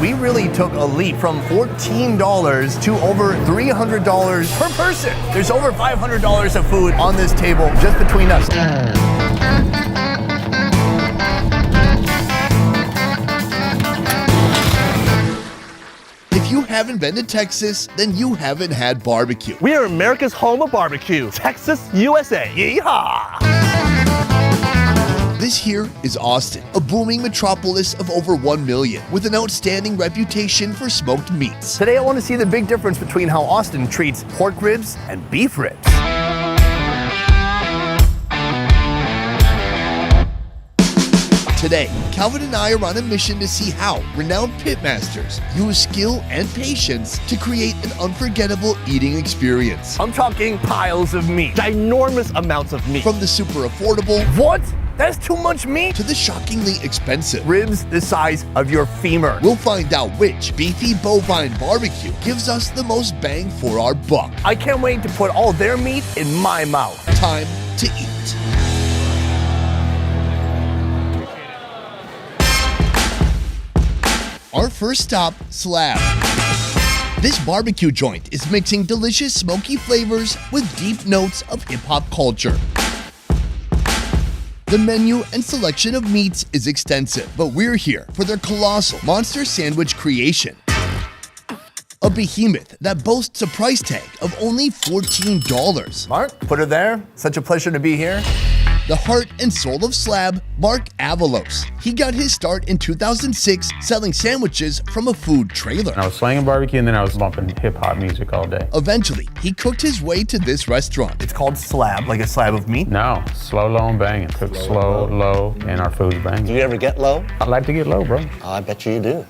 we really took a leap from $14 to over $300 per person. There's over $500 of food on this table just between us. If you haven't been to Texas, then you haven't had barbecue. We are America's home of barbecue, Texas, USA. Yeehaw! This here is Austin, a booming metropolis of over 1 million, with an outstanding reputation for smoked meats. Today I want to see the big difference between how Austin treats pork ribs and beef ribs. Today, Calvin and I are on a mission to see how renowned pitmasters use skill and patience to create an unforgettable eating experience. I'm talking piles of meat. Ginormous amounts of meat. From the super affordable What? That's too much meat? to the shockingly expensive. Ribs the size of your femur. We'll find out which beefy bovine barbecue gives us the most bang for our buck. I can't wait to put all their meat in my mouth. Time to eat. Our first stop, Slab. This barbecue joint is mixing delicious smoky flavors with deep notes of hip-hop culture. The menu and selection of meats is extensive, but we're here for their colossal monster sandwich creation. A behemoth that boasts a price tag of only $14. Mark, put her there. Such a pleasure to be here. The heart and soul of Slab, Mark Avalos. He got his start in 2006 selling sandwiches from a food trailer. I was slanging barbecue and then I was bumping hip-hop music all day. Eventually, he cooked his way to this restaurant. It's called slab, like a slab of meat. No, slow, low, and banging. Cook slow, low, and our food's Do banging. you ever get low? I like to get low, bro. I bet you do.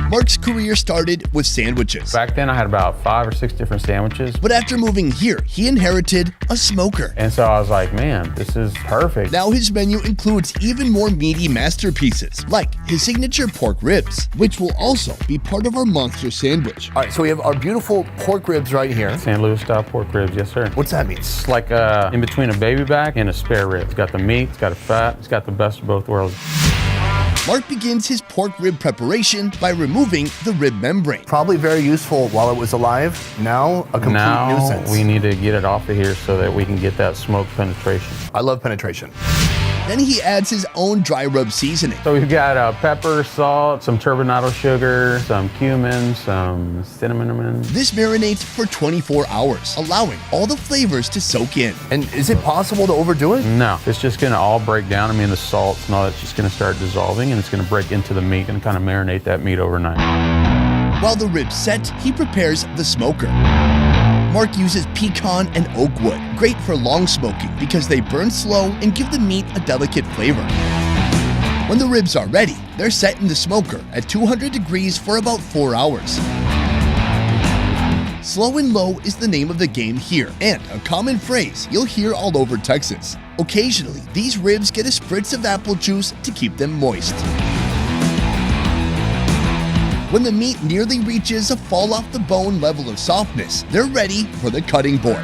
Mark's career started with sandwiches. Back then I had about 5 or 6 different sandwiches. But after moving here, he inherited a smoker. And so I was like, man, this is perfect. Now his menu includes even more meaty masterpieces, like his signature pork ribs, which will also be part of our monster sandwich. All right, so we have our beautiful pork ribs right here. San Luis style pork ribs, yes sir. What's that mean? It's like in between a baby back and a spare rib. It's got the meat, it's got the fat, it's got the best of both worlds. Mark begins his pork rib preparation by removing the rib membrane. Probably very useful while it was alive. Now, a complete Now nuisance. we need to get it off of here so that we can get that smoke penetration. I love penetration. Then he adds his own dry rub seasoning. So we've got pepper, salt, some turbinado sugar, some cumin, some cinnamon. This marinates for 24 hours, allowing all the flavors to soak in. And is it possible to overdo it? No, it's just gonna all break down. I mean, the salt and all that's just gonna start dissolving and it's gonna break into the meat and kind of marinate that meat overnight. While the ribs set, he prepares the smoker. Mark uses pecan and oak wood, great for long smoking because they burn slow and give the meat a delicate flavor. When the ribs are ready, they're set in the smoker at 200 degrees for about 4 hours. Slow and low is the name of the game here, and a common phrase you'll hear all over Texas. Occasionally, these ribs get a spritz of apple juice to keep them moist. When the meat nearly reaches a fall-off-the-bone level of softness, they're ready for the cutting board.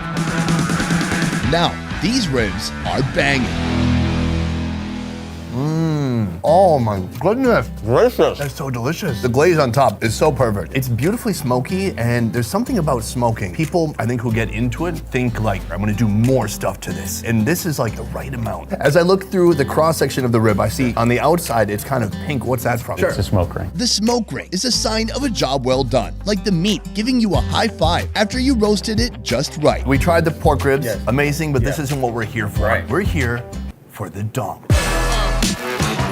Now, these ribs are banging. Oh my goodness. Delicious. That's so delicious. The glaze on top is so perfect. It's beautifully smoky, and there's something about smoking. People, I think, who get into it think like, I'm gonna do more stuff to this. And this is like the right amount. As I look through the cross-section of the rib, I see on the outside, it's kind of pink. What's that from? It's a smoke ring. The smoke ring is a sign of a job well done, like the meat giving you a high five after you roasted it just right. We tried the pork ribs, Yes. amazing, but this isn't what we're here for. Right. We're here for the donk.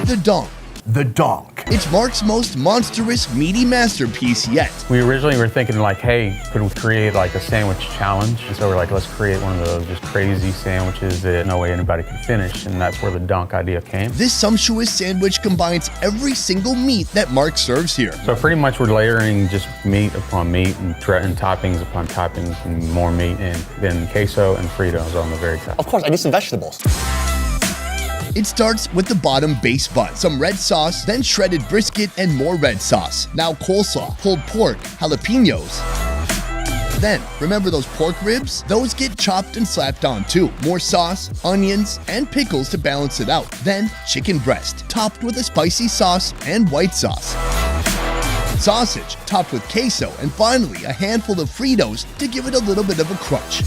The donk. The donk. It's Mark's most monstrous, meaty masterpiece yet. We originally were thinking like, hey, could we create like a sandwich challenge? And so we're like, let's create one of those just crazy sandwiches that no way anybody can finish. And that's where the dunk idea came. This sumptuous sandwich combines every single meat that Mark serves here. So pretty much we're layering just meat upon meat and toppings upon toppings and more meat and then queso and Fritos on the very top. Of course, I need some vegetables. It starts with the bottom base bun, some red sauce, then shredded brisket and more red sauce. Now coleslaw, pulled pork, jalapenos. Then, remember those pork ribs? Those get chopped and slapped on too. More sauce, onions, and pickles to balance it out. Then, chicken breast, topped with a spicy sauce and white sauce. sausage topped with queso, and finally a handful of Fritos to give it a little bit of a crunch.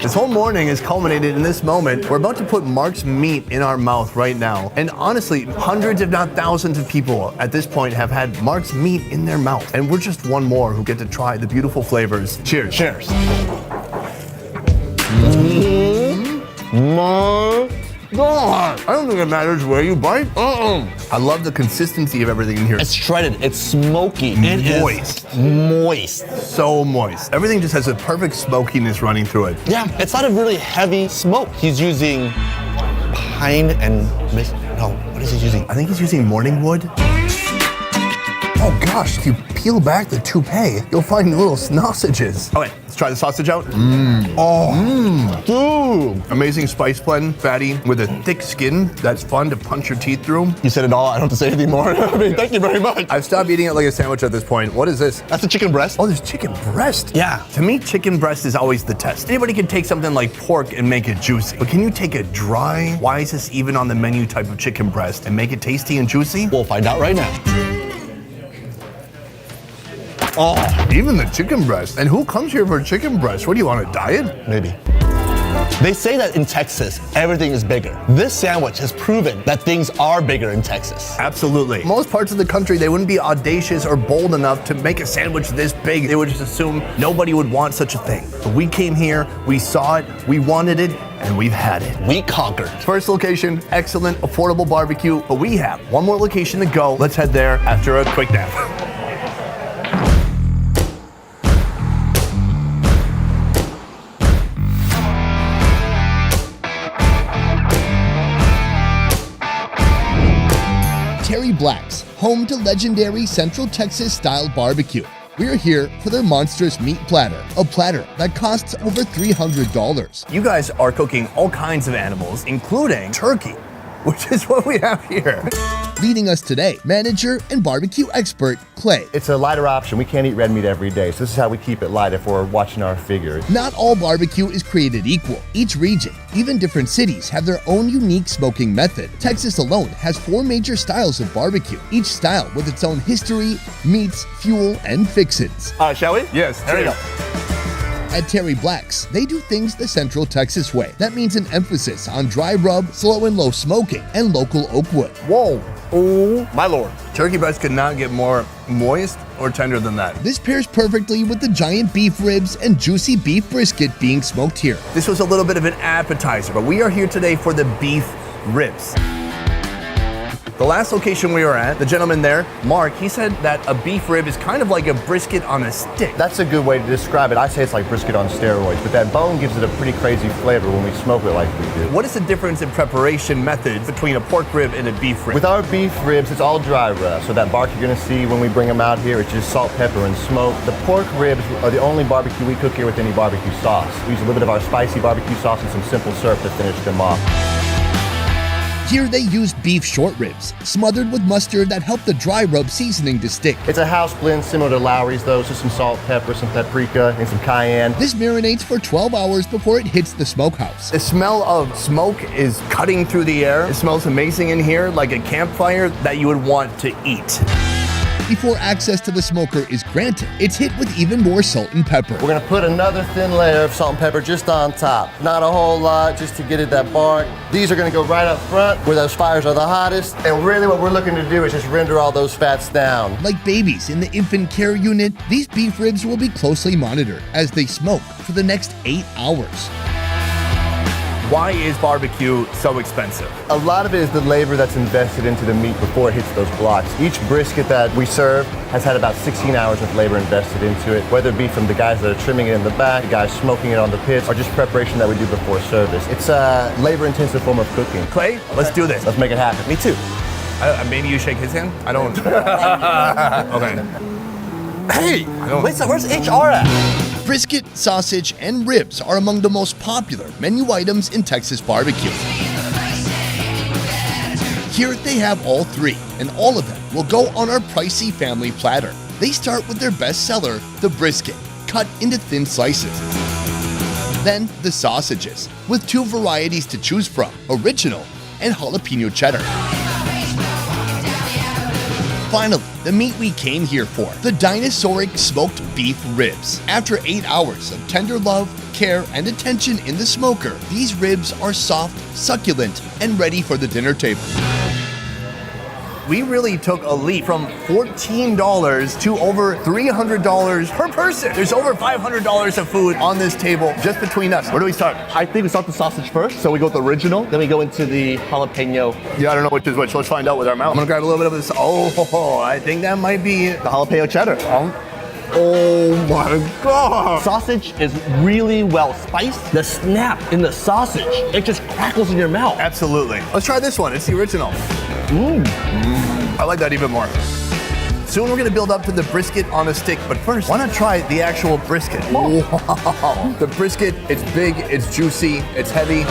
This whole morning has culminated in this moment. We're about to put Mark's meat in our mouth right now. And honestly, hundreds if not thousands of people at this point have had Mark's meat in their mouth. And we're just one more who get to try the beautiful flavors. Cheers. Cheers. God, I don't think it matters where you bite. I love the consistency of everything in here. It's shredded. It's smoky. It Moist. is moist. So moist. Everything just has a perfect smokiness running through it. Yeah, it's not a really heavy smoke. He's using pine and no, what is he using? I think he's using morning wood. Oh gosh, if you peel back the toupee, you'll find little sausages. Okay, let's try the sausage out. Dude. Amazing spice blend, fatty, with a thick skin that's fun to punch your teeth through. You said it all. I don't have to say anything more. I mean, thank you very much. I've stopped eating it like a sandwich at this point. What is this? That's a chicken breast. Oh, there's chicken breast. Yeah. To me, chicken breast is always the test. Anybody can take something like pork and make it juicy. But can you take a dry, why is this even on the menu type of chicken breast and make it tasty and juicy? We'll find out right now. Oh, even the chicken breast. And who comes here for chicken breast? What do you want, a diet? Maybe. They say that in Texas, everything is bigger. This sandwich has proven that things are bigger in Texas. Absolutely. Most parts of the country, they wouldn't be audacious or bold enough to make a sandwich this big. They would just assume nobody would want such a thing. But we came here, we saw it, we wanted it, and we've had it. We conquered. First location, excellent, affordable barbecue, but we have one more location to go. Let's head there after a quick nap. Terry Black's, home to legendary Central Texas style barbecue. We're here for their monstrous meat platter, a platter that costs over $300. You guys are cooking all kinds of animals, including turkey, which is what we have here. Leading us today, manager and barbecue expert Clay. It's a lighter option. We can't eat red meat every day, so this is how we keep it light if we're watching our figure. Not all barbecue is created equal. Each region, even different cities, have their own unique smoking method. Texas alone has 4 major styles of barbecue, each style with its own history, meats, fuel, and fixins. Shall we? Yes, There we go. At Terry Black's, they do things the Central Texas way. That means an emphasis on dry rub, slow and low smoking, and local oak wood. Whoa. Oh, my lord. Turkey breast could not get more moist or tender than that. This pairs perfectly with the giant beef ribs and juicy beef brisket being smoked here. This was a little bit of an appetizer, but we are here today for the beef ribs. The last location we were at, the gentleman there, Mark, he said that a beef rib is kind of like a brisket on a stick. That's a good way to describe it. I say it's like brisket on steroids, but that bone gives it a pretty crazy flavor when we smoke it like we do. What is the difference in preparation methods between a pork rib and a beef rib? With our beef ribs, it's all dry rub. So that bark you're gonna see when we bring them out here, it's just salt, pepper, and smoke. The pork ribs are the only barbecue we cook here with any barbecue sauce. We use a little bit of our spicy barbecue sauce and some simple syrup to finish them off. Here they use beef short ribs, smothered with mustard that help the dry rub seasoning to stick. It's a house blend similar to Lowry's though, so some salt, pepper, some paprika, and some cayenne. This marinates for 12 hours before it hits the smokehouse. The smell of smoke is cutting through the air. It smells amazing in here, like a campfire that you would want to eat. Before access to the smoker is granted, it's hit with even more salt and pepper. We're gonna put another thin layer of salt and pepper just on top. Not a whole lot, just to get it that bark. These are gonna go right up front where those fires are the hottest. And really what we're looking to do is just render all those fats down. Like babies in the infant care unit, these beef ribs will be closely monitored as they smoke for the next 8 hours. Why is barbecue so expensive? A lot of it is the labor that's invested into the meat before it hits those blocks. Each brisket that we serve has had about 16 hours of labor invested into it, whether it be from the guys that are trimming it in the back, the guys smoking it on the pits, or just preparation that we do before service. It's a labor-intensive form of cooking. Clay, let's do this. Let's make it happen. Me too. Maybe you shake his hand? I don't. Okay. Hey, wait, so where's HR at? Brisket, sausage, and ribs are among the most popular menu items in Texas barbecue. Here they have all 3, and all of them will go on our pricey family platter. They start with their best seller, the brisket, cut into thin slices. Then the sausages, with 2 varieties to choose from, original and jalapeno cheddar. Finally, the meat we came here for, the dinosauric smoked beef ribs. After 8 hours of tender love, care, and attention in the smoker, these ribs are soft, succulent, and ready for the dinner table. We really took a leap from $14 to over $300 per person. There's over $500 of food on this table just between us. Where do we start? I think we start the sausage first. So we go with the original, then we go into the jalapeno. Yeah, I don't know which is which. Let's find out with our mouth. I'm gonna grab a little bit of this. Oh, I think that might be it. The jalapeno cheddar. Oh my God. Sausage is really well spiced. The snap in the sausage, it just crackles in your mouth. Absolutely. Let's try this one. It's the original. I like that even more. Soon we're gonna build up to the brisket on a stick, but first, why not try the actual brisket? Wow. The brisket, it's big, it's juicy, it's heavy.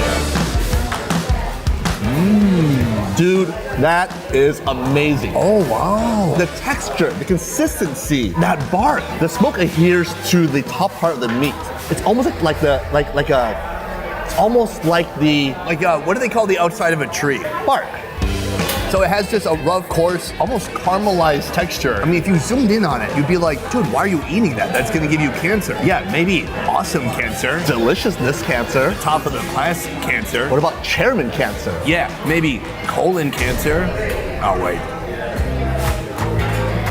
Dude, that is amazing. Oh, wow. The texture, the consistency, that bark, the smoke adheres to the top part of the meat. It's almost it's almost like the Like, what do they call the outside of a tree? bark. So it has just a rough, coarse, almost caramelized texture. I mean, if you zoomed in on it, you'd be like, dude, why are you eating that? That's gonna give you cancer. Yeah, maybe awesome cancer. Deliciousness cancer. Top of the class cancer. What about chairman cancer? Yeah, maybe colon cancer. Oh, wait.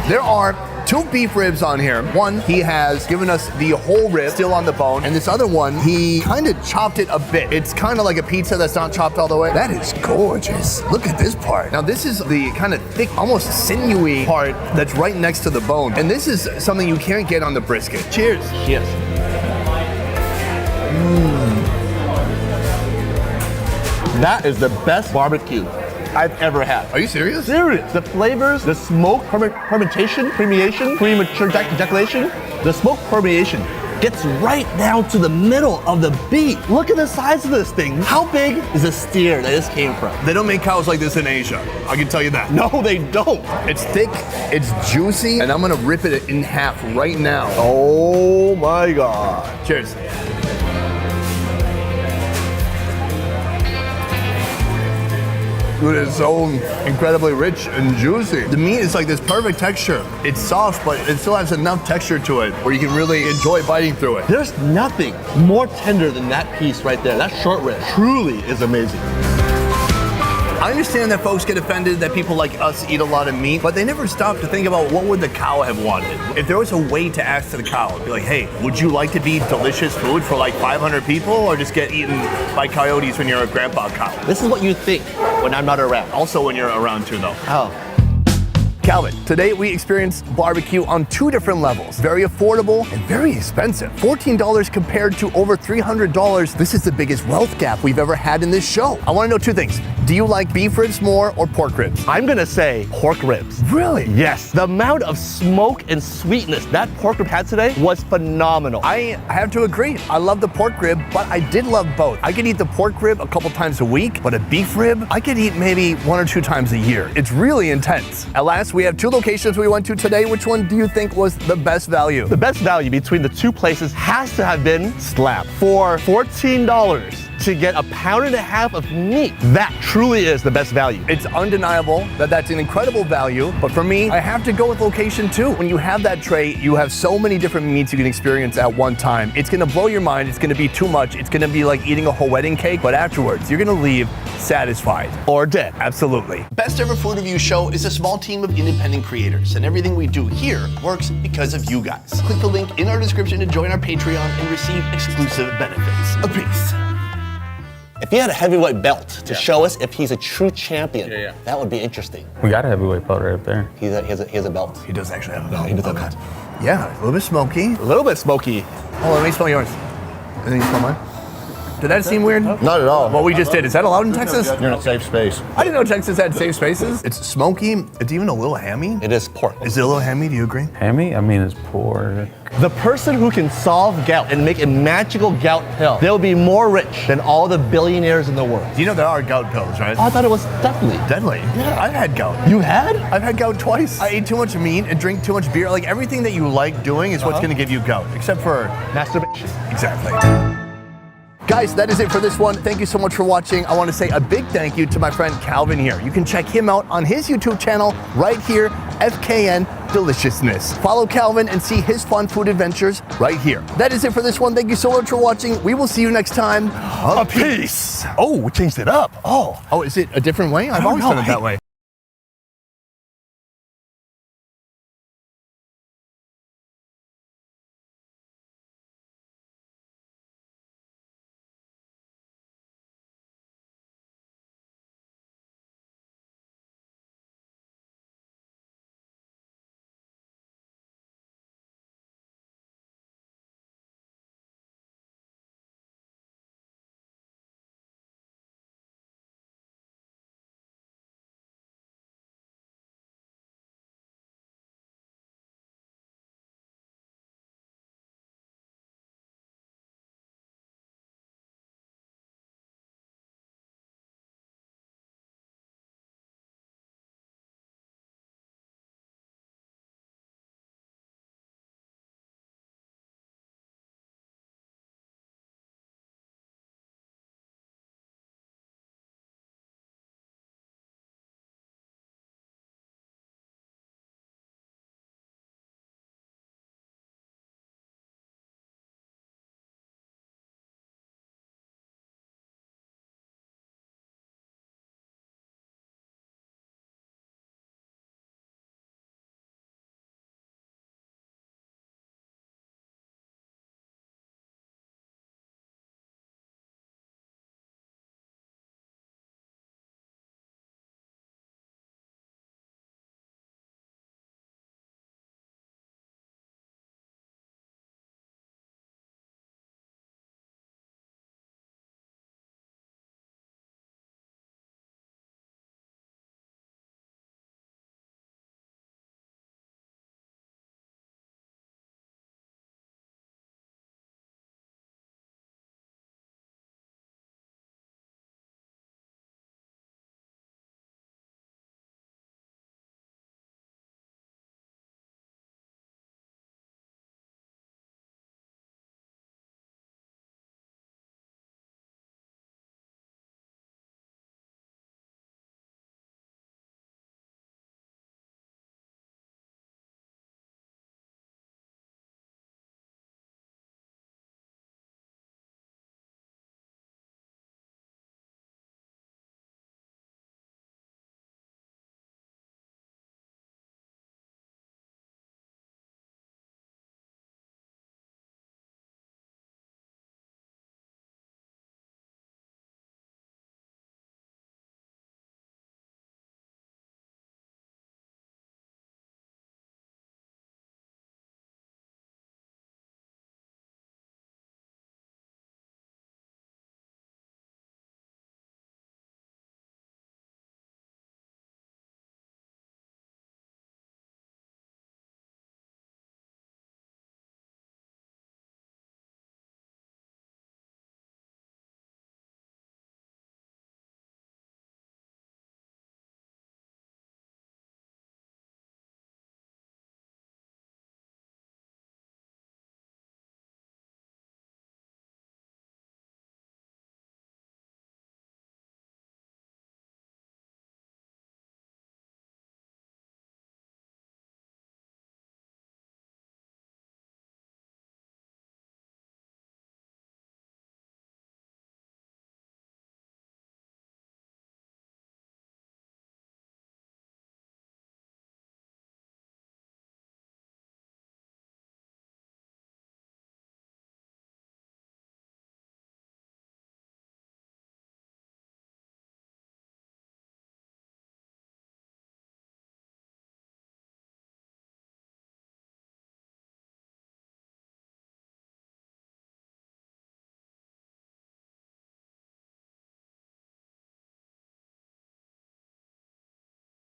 There are 2 beef ribs on here. One, he has given us the whole rib still on the bone, and this other one, he kind of chopped it a bit. It's kind of like a pizza that's not chopped all the way. That is gorgeous. Look at this part. Now this is the kind of thick, almost sinewy part that's right next to the bone. And this is something you can't get on the brisket. Cheers. Yes. That is the best barbecue I've ever had. Are you serious? Serious. The flavors, the smoke permeation, premature ejaculation, the smoke permeation gets right down to the middle of the beef. Look at the size of this thing. How big is the steer that this came from? They don't make cows like this in Asia. I can tell you that. No, they don't. It's thick, it's juicy, and I'm gonna rip it in half right now. Oh my God. Cheers. It is so incredibly rich and juicy. The meat is like this perfect texture. It's soft, but it still has enough texture to it where you can really enjoy biting through it. There's nothing more tender than that piece right there. That short rib truly is amazing. I understand that folks get offended that people like us eat a lot of meat, but they never stop to think about what would the cow have wanted. If there was a way to ask to the cow, be like, hey, would you like to be delicious food for like 500 people or just get eaten by coyotes when you're a grandpa cow? This is what you think when I'm not around. Also when you're around too though. Oh. Calvin, today we experienced barbecue on 2 different levels. Very affordable and very expensive. $14 compared to over $300. This is the biggest wealth gap we've ever had in this show. I wanna know 2 things. Do you like beef ribs more or pork ribs? I'm gonna say pork ribs. Really? Yes. The amount of smoke and sweetness that pork rib had today was phenomenal. I have to agree. I love the pork rib, but I did love both. I could eat the pork rib a couple times a week, but a beef rib, I could eat maybe 1 or 2 times a year. It's really intense. At last, we have 2 locations we went to today. Which one do you think was the best value? The best value between the 2 places has to have been Slab. For $14 to get a pound and a half of meat, that truly is the best value. It's undeniable that that's an incredible value, but for me, I have to go with location 2. When you have that tray, you have so many different meats you can experience at one time. It's gonna blow your mind, it's gonna be too much, it's gonna be like eating a whole wedding cake, but afterwards, you're gonna leave satisfied. Or dead. Absolutely. Best Ever Food Review Show is a small team of independent creators, and everything we do here works because of you guys. Click the link in our description to join our Patreon and receive exclusive benefits. A peace. If he had a heavyweight belt to show us if he's a true champion, that would be interesting. We got a heavyweight belt right up there. He has a belt. He does actually have a belt. He does have a belt. Yeah, a little bit smoky. A little bit smoky. Oh, let me smell yours. And then you smell mine. Did that seem weird? Not at all. What we just did, is that allowed in Texas? You're in a safe space. I didn't know Texas had safe spaces. It's smoky, it's even a little hammy. It is pork. Is it a little hammy, do you agree? Hammy? I mean, it's pork. The person who can solve gout and make a magical gout pill, they'll be more rich than all the billionaires in the world. You know there are gout pills, right? Oh, I thought it was deadly. Deadly. Yeah, I've had gout. You had? I've had gout twice. I ate too much meat and drink too much beer. Like everything that you like doing is what's gonna give you gout, except for Masturbation. exactly. Guys, that is it for this one. Thank you so much for watching. I want to say a big thank you to my friend Calvin here. You can check him out on his YouTube channel right here, FKN Deliciousness. Follow Calvin and see his fun food adventures right here. That is it for this one. Thank you so much for watching. We will see you next time. A peace. Oh, we changed it up. Oh, is it a different way? I've always done it that way.